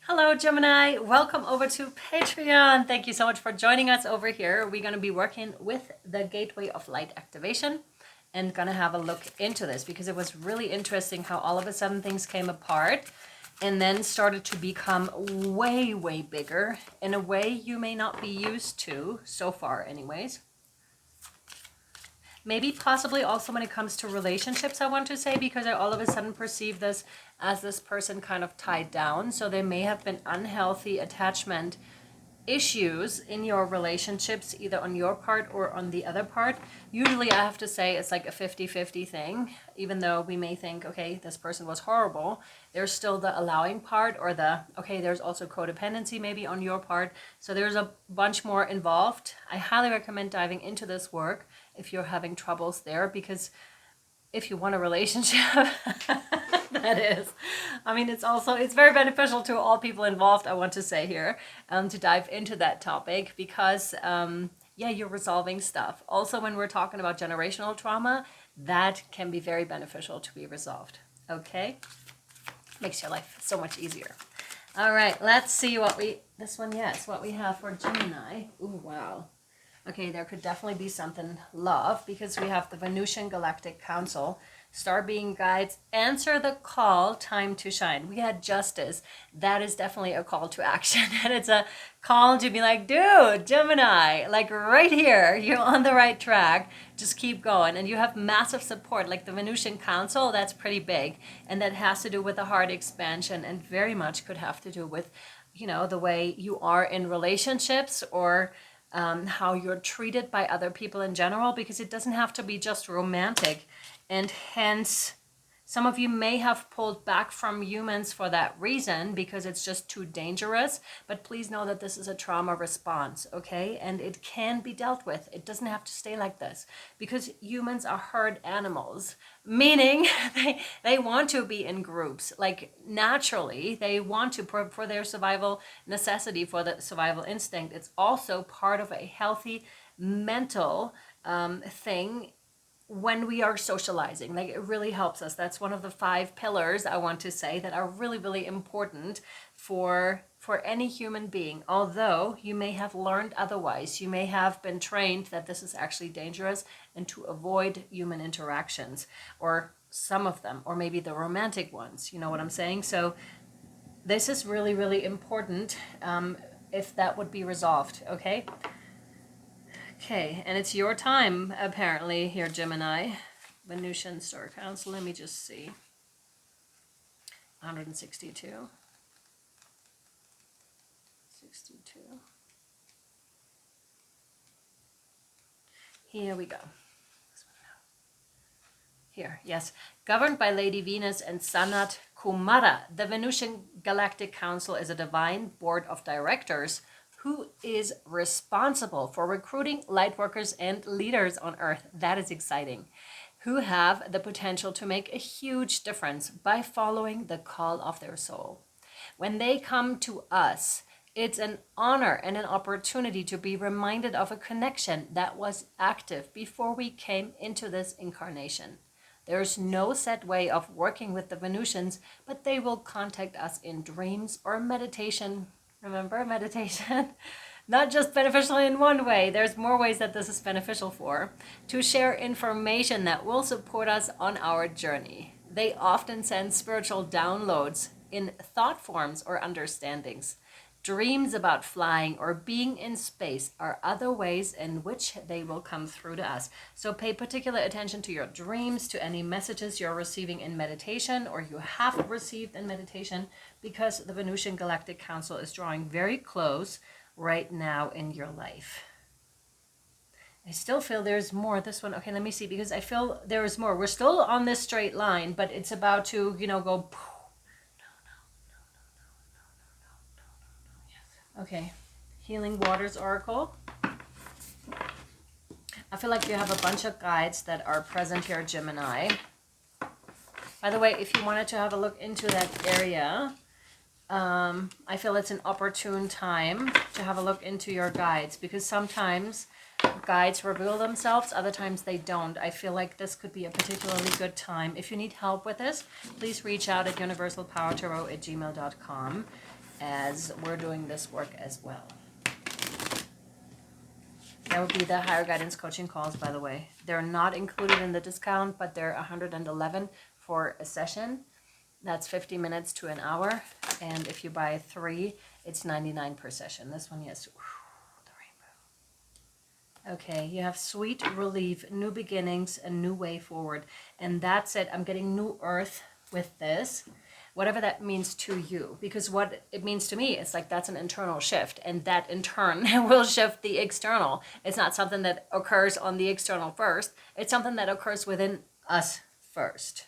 Hello, Gemini. Welcome over to Patreon. Thank you so much for joining us over here. We're going to be working with the Gateway of Light activation and going to have a look into this because it was really interesting how all of a sudden things came apart and then started to become way, way bigger in a way you may not be used to so far anyways. Maybe possibly also when it comes to relationships, I want to say, because I all of a sudden perceive this as this person kind of tied down. So there may have been unhealthy attachment issues in your relationships, either on your part or on the other part. Usually I have to say it's like a 50-50 thing. Even though we may think, okay, this person was horrible, there's still the allowing part, or the, okay, there's also codependency maybe on your part. So there's a bunch more involved. I highly recommend diving into this work if you're having troubles there, because if you want a relationship, that is. I mean, it's very beneficial to all people involved, I want to say here, to dive into that topic because, yeah, you're resolving stuff. Also, when we're talking about generational trauma, that can be very beneficial to be resolved. Okay? Makes your life so much easier. All right, let's see what we have for Gemini. Ooh, wow. Okay, there could definitely be something love because we have the Venusian Galactic Council, star being guides, answer the call, time to shine. We had justice. That is definitely a call to action. And it's a call to be like, dude, Gemini, like right here, you're on the right track. Just keep going. And you have massive support, like the Venusian Council, that's pretty big. And that has to do with the heart expansion and very much could have to do with, the way you are in relationships or how you're treated by other people in general, because it doesn't have to be just romantic. And hence, some of you may have pulled back from humans for that reason because it's just too dangerous. But please know that this is a trauma response, okay? And it can be dealt with. It doesn't have to stay like this because humans are herd animals, meaning they want to be in groups. Like naturally, they want to for their survival necessity, for the survival instinct. It's also part of a healthy mental thing when we are socializing. Like, it really helps us. That's one of the 5 pillars, I want to say, that are really, really important for any human being. Although you may have learned otherwise, you may have been trained that this is actually dangerous and to avoid human interactions, or some of them, or maybe the romantic ones. You know what I'm saying? So this is really, really important if that would be resolved, okay? Okay, and it's your time, apparently, here, Gemini. Venusian Star Council, let me just see. 162. 62. Here we go. Here, yes. Governed by Lady Venus and Sanat Kumara, the Venusian Galactic Council is a divine board of directors who is responsible for recruiting lightworkers and leaders on Earth. That is exciting. Who have the potential to make a huge difference by following the call of their soul. When they come to us, it's an honor and an opportunity to be reminded of a connection that was active before we came into this incarnation. There's no set way of working with the Venusians, but they will contact us in dreams or meditation. Remember, meditation? Not just beneficial in one way, there's more ways that this is beneficial for, to share information that will support us on our journey. They often send spiritual downloads in thought forms or understandings. Dreams about flying or being in space are other ways in which they will come through to us. So pay particular attention to your dreams, to any messages you're receiving in meditation or you have received in meditation, because the Venusian Galactic Council is drawing very close right now in your life. I still feel there's more. This one, okay, let me see, because I feel there is more. We're still on this straight line, but it's about to, go. Okay, Healing Waters Oracle. I feel like you have a bunch of guides that are present here, Gemini. By the way, if you wanted to have a look into that area, I feel it's an opportune time to have a look into your guides, because sometimes guides reveal themselves, other times they don't. I feel like this could be a particularly good time. If you need help with this, please reach out at universalpowertarot@gmail.com. as we're doing this work as well. That would be the higher guidance coaching calls, by the way. They're not included in the discount, but they're 111 for a session. That's 50 minutes to an hour. And if you buy 3, it's 99 per session. This one, yes. Whew, the rainbow. Okay, you have sweet relief, new beginnings, a new way forward. And that's it. I'm getting new earth with this. Whatever that means to you, because what it means to me is like that's an internal shift, and that in turn will shift the external. It's not something that occurs on the external first, it's something that occurs within us first.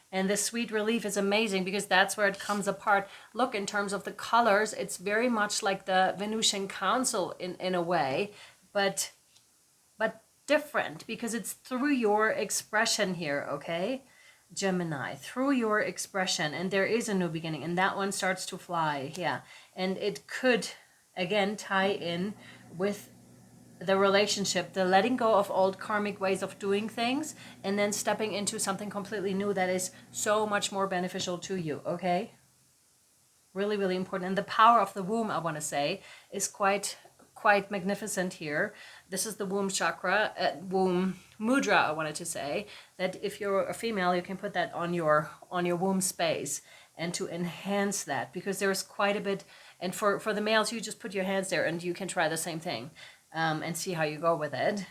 And this sweet relief is amazing because that's where it comes apart. Look, in terms of the colors, it's very much like the Venusian Council in a way, but different, because it's through your expression here, okay? Gemini, through your expression, and there is a new beginning, and that one starts to fly. Yeah, and it could again tie in with the relationship, the letting go of old karmic ways of doing things, and then stepping into something completely new that is so much more beneficial to you. Okay, really, really important. And the power of the womb, I want to say, is quite magnificent here. This is the womb chakra, womb mudra, I wanted to say, that if you're a female, you can put that on your womb space and to enhance that, because there's quite a bit. And for the males, you just put your hands there and you can try the same thing and see how you go with it.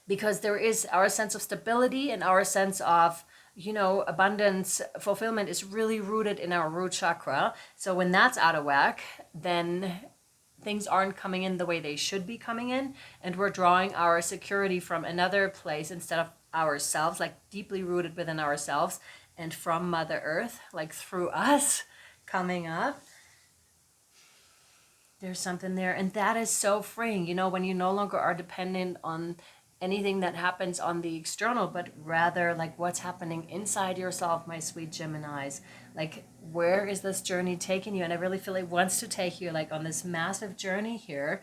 Because there is our sense of stability and our sense of, abundance, fulfillment is really rooted in our root chakra. So when that's out of whack, then things aren't coming in the way they should be coming in, and we're drawing our security from another place instead of ourselves, like deeply rooted within ourselves and from Mother Earth, like through us coming up. There's something there, and that is so freeing, when you no longer are dependent on anything that happens on the external, but rather like what's happening inside yourself, my sweet Geminis. Like, where is this journey taking you? And I really feel it wants to take you like on this massive journey here.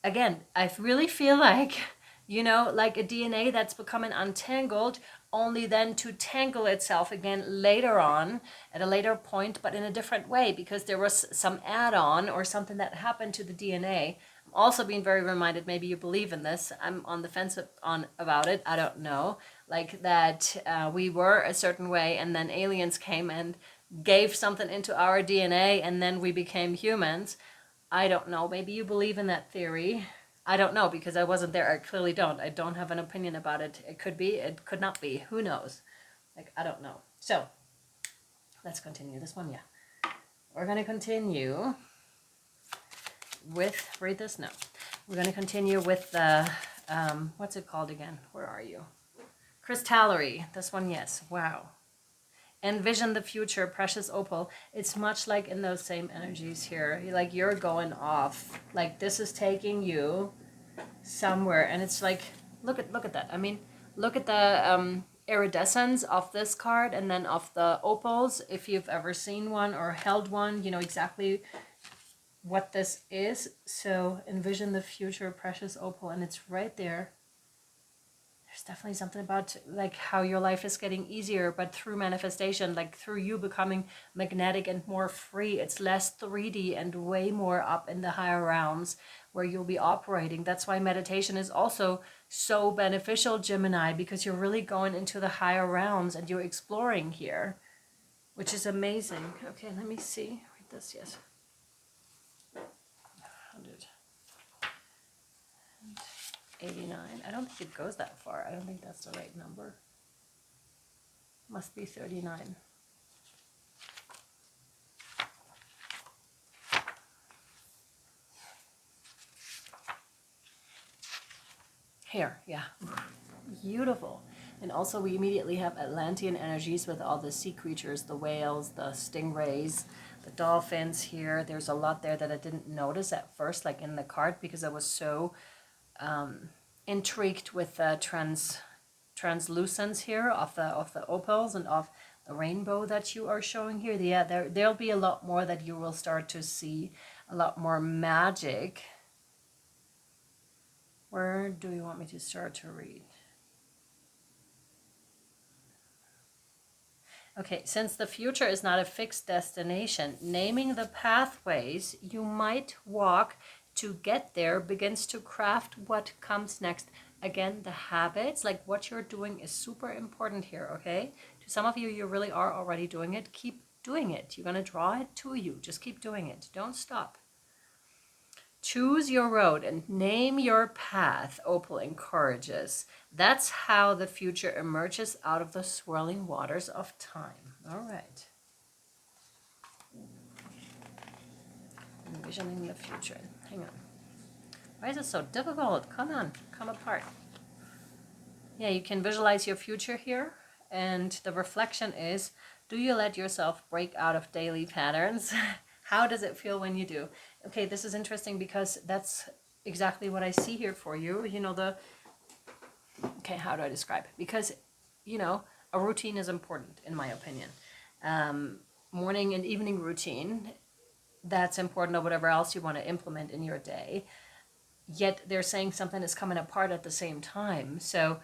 Again, I really feel like, like a DNA that's becoming untangled, only then to tangle itself again later on at a later point, but in a different way, because there was some add-on or something that happened to the DNA. I'm also being very reminded, maybe you believe in this, I'm on the fence about it, I don't know, like that we were a certain way and then aliens came and gave something into our DNA and then we became humans. I don't know, maybe you believe in that theory. I don't know, because I wasn't there. I clearly don't. I don't have an opinion about it. It could be, it could not be. Who knows? Like, I don't know. So, let's continue this one, yeah. We're going to continue with, read this? No. We're going to continue with the, what's it called again? Where are you? Crystallery. This one, yes. Wow. Envision the future, precious opal. It's much like in those same energies here. Like you're going off. Like this is taking you somewhere, and it's like, look at that. I mean, look at the iridescence of this card, and then of the opals. If you've ever seen one or held one, you know exactly what this is. So envision the future, precious opal, and it's right there. There's definitely something about like how your life is getting easier, but through manifestation, like through you becoming magnetic and more free. It's less 3D and way more up in the higher realms where you'll be operating. That's why meditation is also so beneficial, Gemini, because you're really going into the higher realms and you're exploring here, which is amazing. Okay, let me see. Read this, yes. 189. I don't think it goes that far. I don't think that's the right number. Must be 39. Here, yeah. Beautiful. And also we immediately have Atlantean energies with all the sea creatures, the whales, the stingrays, the dolphins here. There's a lot there that I didn't notice at first, like in the card, because I was so intrigued with the translucence here of the opals and of the rainbow that you are showing here. Yeah, there'll be a lot more that you will start to see, a lot more magic. Where do you want me to start to read? Okay, since the future is not a fixed destination, naming the pathways you might walk to get there begins to craft what comes next. Again, the habits, like what you're doing, is super important here, okay? To some of you, you really are already doing it. Keep doing it. You're going to draw it to you. Just keep doing it. Don't stop. Choose your road and name your path, Opal encourages. That's how the future emerges out of the swirling waters of time. All right. Envisioning the future. Hang on. Why is it so difficult? Come on, come apart. Yeah, you can visualize your future here. And the reflection is, do you let yourself break out of daily patterns? How does it feel when you do? Okay, this is interesting because that's exactly what I see here for you. You know, okay, how do I describe it? Because, you know, a routine is important, in my opinion. Morning and evening routine, that's important, or whatever else you want to implement in your day. Yet they're saying something is coming apart at the same time. So,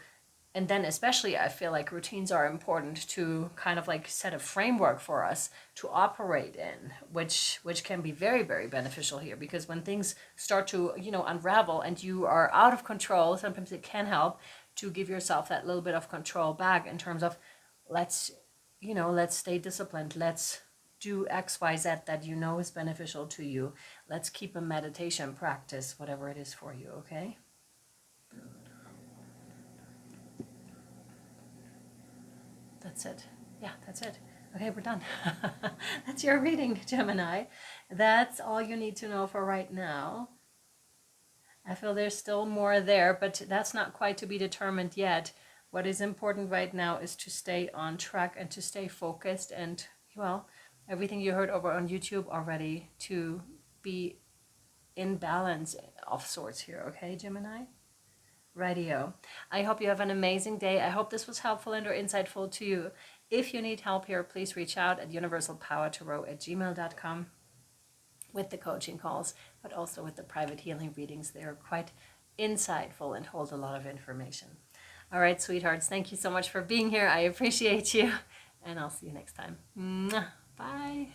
and then especially I feel like routines are important to kind of like set a framework for us to operate in, which can be very, very beneficial here, because when things start to, you know, unravel and you are out of control, sometimes it can help to give yourself that little bit of control back in terms of, let's, you know, let's stay disciplined, let's do XYZ that you know is beneficial to you, let's keep a meditation practice, whatever it is for you, okay? That's it. Yeah, that's it. Okay, we're done. That's your reading, Gemini. That's all you need to know for right now. I feel there's still more there, but that's not quite to be determined yet. What is important right now is to stay on track and to stay focused and, well, everything you heard over on YouTube already, to be in balance of sorts here, okay, Gemini? Radio. I hope you have an amazing day. I hope this was helpful and or insightful to you. If you need help here, please reach out at universalpowertarot@gmail.com with the coaching calls, but also with the private healing readings. They are quite insightful and hold a lot of information. All right, sweethearts, thank you so much for being here. I appreciate you, and I'll see you next time. Mwah. Bye.